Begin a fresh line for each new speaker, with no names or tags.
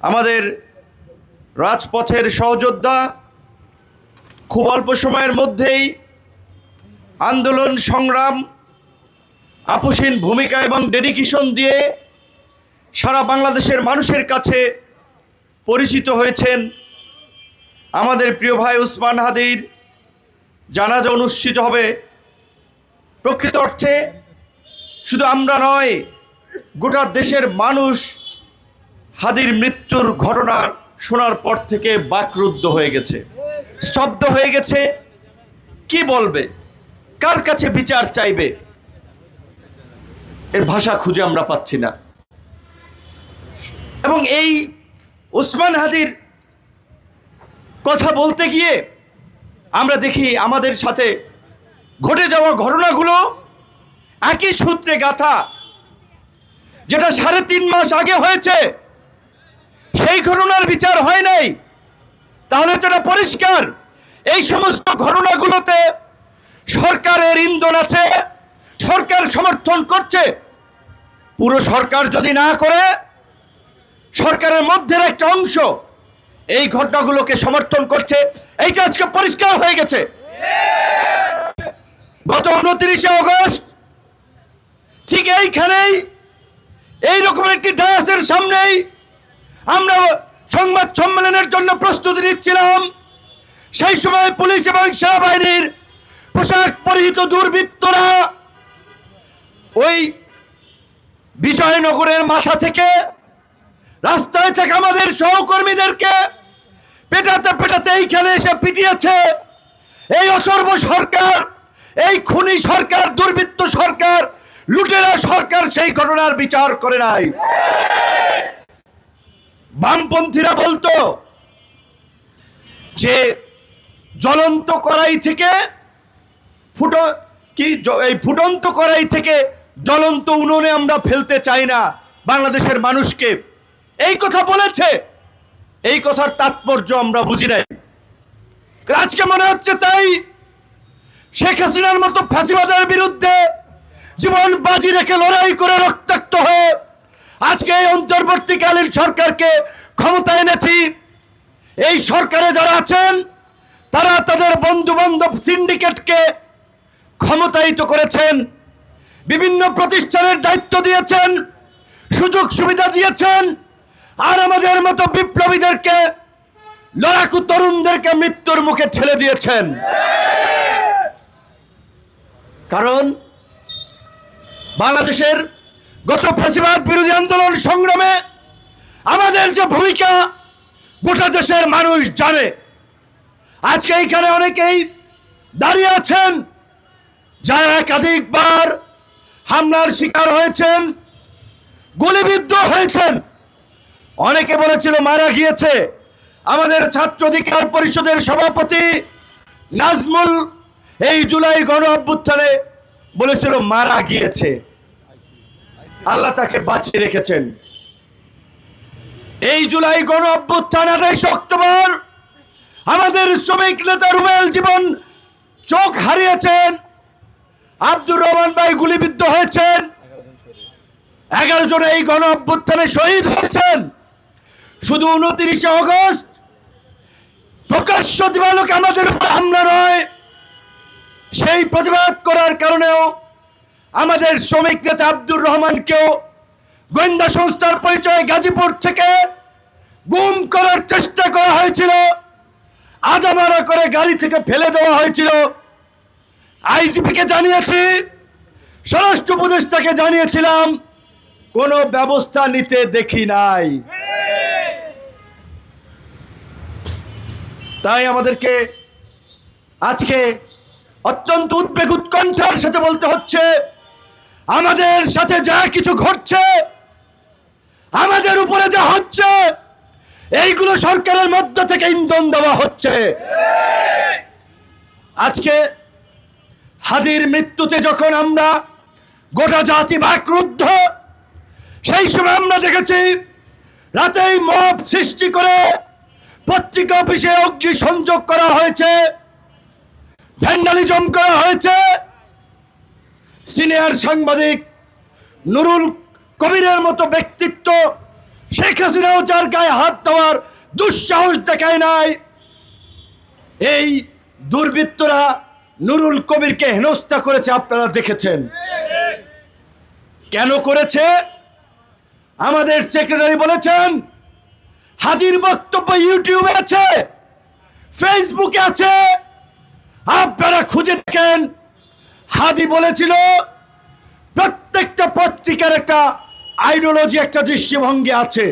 আমাদের রাজপথের সহযোদ্ধা খুব অল্প সময়ের মধ্যেই আন্দোলন সংগ্রাম আপোষহীন ভূমিকা এবং ডেডিকেশন দিয়ে সারা বাংলাদেশের মানুষের কাছে পরিচিত হয়েছেন। আমাদের প্রিয় ভাই উসমান হাদীর জানাজা অনুষ্ঠিত হবে। প্রকৃত অর্থে শুধু আমরা নয়, গোটা দেশের মানুষ হাদীর মৃত্যুর ঘটনা শোনার পর থেকে বাকরুদ্ধ হয়ে গেছে, স্তব্ধ হয়ে গেছে। কি বলবে, কার কাছে বিচার চাইবে, এর ভাষা খুঁজে আমরা পাচ্ছি না। এবং এই উসমান হাদীর কথা বলতে গিয়ে আমরা দেখি আমাদের সাথে ঘটে যাওয়া ঘটনাগুলো একই সূত্রে গাঁথা। যেটা 3.5 মাস আগে হয়েছে সেই ঘটনার বিচার হয় নাই, তাহলে তো এটা পরিষ্কার এই সমস্ত ঘটনাগুলোতে সরকারের ইন্ধন আছে, সরকার সমর্থন করছে। পুরো সরকার যদি না করে, সরকারের মধ্যের একটা অংশ এই ঘটনাগুলোকে সমর্থন করছে, এইটা আজকে পরিষ্কার হয়ে গেছে। গত 29 আগস্ট ঠিক এইখানেই এইরকম একটি ডায়াসের সামনেই আমরা সংবাদ সম্মেলনের জন্য প্রস্তুতি নিচ্ছিলাম। সেই সময় পুলিশ এবং সেনাবাহিনীর পোশাক পরিহিত দুর্বৃত্তরা ওই বিজয়নগরের মাথা থেকে রাস্তায় থেকে আমাদের সহকর্মীদেরকে পেটাতে পেটাতে এইখানে এসে পিটিয়েছে। এই অচর্ব সরকার, এই খুনি সরকার, দুর্বৃত্ত সরকার, লুটেরা সরকার সেই ঘটনার বিচার করে নাই। বামপন্থীরা বলতো যে জ্বলন্ত কড়াই থেকে এই ফুটন্ত কড়াই থেকে জ্বলন্ত উনুনে আমরা ফেলতে চাই না বাংলাদেশের মানুষকে, এই কথা বলেছে। এই কথার তাৎপর্য আমরা বুঝি নাই। আজকে মনে হচ্ছে তাই শেখ হাসিনার মতো ফাঁসিবাদের বিরুদ্ধে জীবন বাজি রেখে লড়াই করে রক্তাক্ত হয়ে আজকে এই অন্তর্বর্তীকালীন সরকারকে ক্ষমতায় এনেছি। এই সরকারে যারা আছেন তারা তাদের বন্ধু বান্ধব সিন্ডিকেটকে ক্ষমতায়িত করেছেন, বিভিন্ন প্রতিষ্ঠানের দায়িত্ব দিয়েছেন, সুযোগ সুবিধা দিয়েছেন, আর আমাদের মতো বিপ্লবীদেরকে, লড়াকু তরুণদেরকে মৃত্যুর মুখে ঠেলে দিয়েছেন। কারণ বাংলাদেশের গত ফ্যাসিবাদ বিরোধী আন্দোলন সংগ্রামে আমাদের যে ভূমিকা গোটা দেশের মানুষ জানে। আজকে এইখানে অনেকেই দাঁড়িয়ে আছেন যারা একাধিকবার হামলার শিকার হয়েছেন, গুলিবিদ্ধ হয়েছেন। অনেকে বলেছিল মারা গিয়েছে। আমাদের ছাত্র অধিকার পরিষদের সভাপতি নাজমুল এই জুলাই গণ অভ্যুত্থানে বলেছিল মারা গিয়েছে, আল্লাহ তাকে বাঁচিয়ে রেখেছেন। এই জুলাই গণ অভ্যুত্থান 28 অক্টোবর আমাদের শ্রমিক নেতা রুবেল জীবন চোখ হারিয়েছেন, আব্দুর রহমান ভাই গুলিবিদ্ধ হয়েছেন, 11 জন এই গণ অভ্যুত্থানে শহীদ হয়েছেন। শুধু 29 আগস্ট প্রকাশ্য দিবালোকে আমাদের উপর হামলা নয়, সেই প্রতিবাদ করার কারণেও আমাদের শ্রমিক নেতা আব্দুর রহমানকেও গোয়েন্দা সংস্থার পরিচয়ে গাজীপুর থেকে গুম করার চেষ্টা করা হয়েছিল, আদামারা করে গাড়ি থেকে ফেলে দেওয়া হয়েছিল। আইজিপিকে জানিয়েছি, স্বরাষ্ট্র উপদেষ্টাকে জানিয়েছিলাম, কোনো ব্যবস্থা নিতে দেখি নাই। তাই আমাদেরকে আজকে অত্যন্ত উদ্বেগ উৎকণ্ঠার সাথে বলতে হচ্ছে, আমাদের সাথে যা কিছু ঘটছে, আমাদের উপরে যা হচ্ছে, এইগুলো সরকারের মধ্য থেকে ইন্ধন দেওয়া হচ্ছে। আজকে হাদীর মৃত্যুতে যখন আমরা গোটা জাতি বাকরুদ্ধ, সেই সময় আমরা দেখেছি রাতেই মব সৃষ্টি করে পত্রিকা অফিসে অগ্নি সংযোগ করা হয়েছে, ভ্যান্ডালিজম করা হয়েছে। সিনিয়র সাংবাদিক নুরুল কবিরের মতো ব্যক্তিত্ব শেখ হাসিনাও যার গায়ে হাত দেওয়ার দুঃসাহস দেখায় নাই। এই দুর্বৃত্তরা নুরুল কবিরকে হেনস্থা করেছে, আপনারা দেখেছেন। কেন করেছে? আমাদের সেক্রেটারি বলেছেন, হাদির বক্তব্য ইউটিউবে আছে, ফেসবুকে আছে, আপনারা খুঁজে দেখেন। হাদি বলেছিল প্রত্যেকটা পত্রিকার একটা আইডিওলজি, একটা দৃষ্টিভঙ্গি আছে।